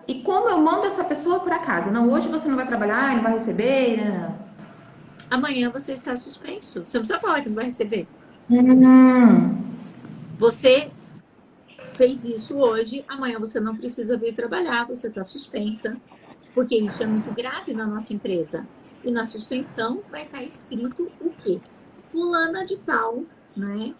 e como eu mando essa pessoa para casa? Não, hoje você não vai trabalhar, não vai receber, não. Amanhã você está suspenso. Você não precisa falar que não vai receber. Hum, Você fez isso hoje, amanhã você não precisa vir trabalhar, você está suspensa, porque isso é muito grave na nossa empresa. E na suspensão vai estar escrito o quê? Fulana de tal, né?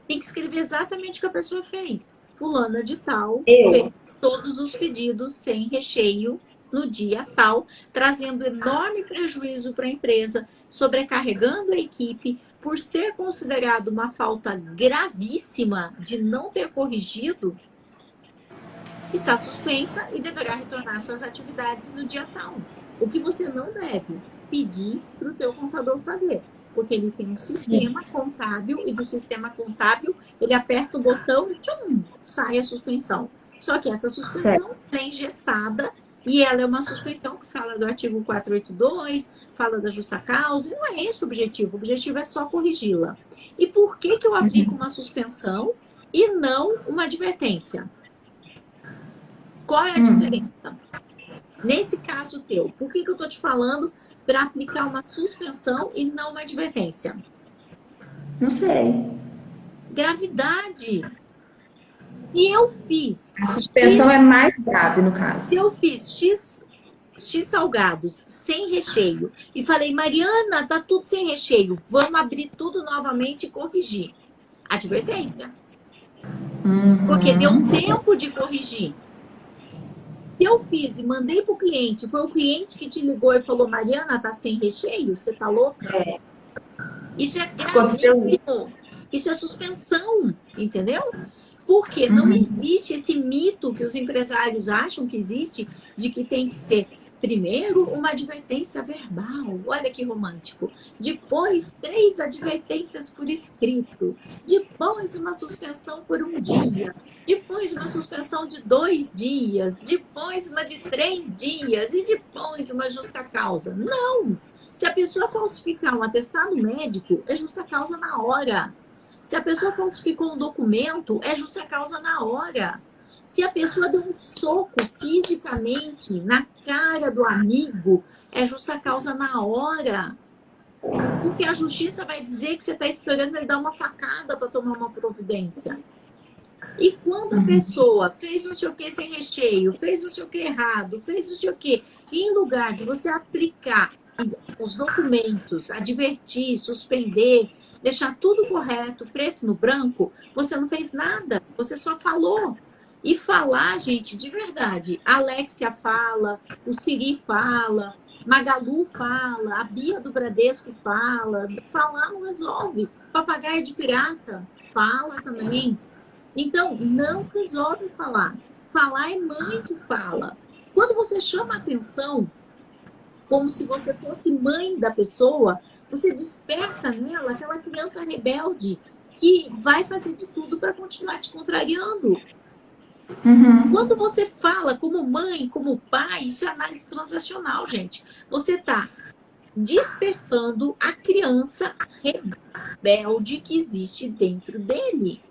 Tem que escrever exatamente o que a pessoa fez. Fulana de tal fez eu. todos os pedidos sem recheio no dia tal, trazendo enorme prejuízo para a empresa, sobrecarregando a equipe, por ser considerado uma falta gravíssima de não ter corrigido, está suspensa e deverá retornar às suas atividades no dia tal. O que você não deve pedir para o teu contador fazer, porque ele tem um Sim, sistema contábil e do sistema contábil ele aperta o botão e tchum, sai a suspensão. Só que essa certo. suspensão é engessada e ela é uma suspensão que fala do artigo 482, fala da justa causa, e não é esse o objetivo é só corrigi-la. E por que que eu aplico uma suspensão e não uma advertência? Qual é a Hum, diferença? Nesse caso teu, por que que eu tô te falando para aplicar uma suspensão e não uma advertência? não sei. Gravidade. Se eu fiz A suspensão X, é mais grave no se caso. eu fiz X salgados sem recheio e falei, Mariana, tá tudo sem recheio, vamos abrir tudo novamente e corrigir. Advertência. Porque deu Uhum. tempo de corrigir. Se eu fiz e mandei para o cliente, foi o cliente que te ligou e falou, Mariana, tá sem recheio? Você tá louca? Isso é Aconteceu isso. gravíssimo. Isso é suspensão, entendeu? Porque não Uhum. existe esse mito que os empresários acham que existe de que tem que ser primeiro uma advertência verbal. Olha que romântico. Depois, 3 advertências por escrito. Depois, uma suspensão por um dia. Depois, uma suspensão de 2 dias. Depois, uma de 3 dias. E depois, uma justa causa. Não! Se a pessoa falsificar um atestado médico, é justa causa na hora. Se a pessoa falsificou um documento, é justa causa na hora. Se a pessoa deu um soco fisicamente na cara do amigo, é justa causa na hora. Porque a justiça vai dizer que você está esperando ele dar uma facada para tomar uma providência. E quando a pessoa fez não sei o que sem recheio, fez não sei o que errado, fez não sei o que, em lugar de você aplicar os documentos, advertir, suspender, deixar tudo correto, preto no branco, você não fez nada, você só falou. E falar, gente, de verdade, a Alexia fala, o Siri fala, Magalu fala, a Bia do Bradesco fala, falar não resolve. Papagaio de pirata fala também. Então, não resolve falar. Falar é mãe que fala. Quando você chama a atenção, como se você fosse mãe da pessoa, você desperta nela aquela criança rebelde que vai fazer de tudo para continuar te contrariando. Quando Uhum. você fala como mãe, como pai, isso é análise transacional, gente. Você está despertando a criança rebelde que existe dentro dele.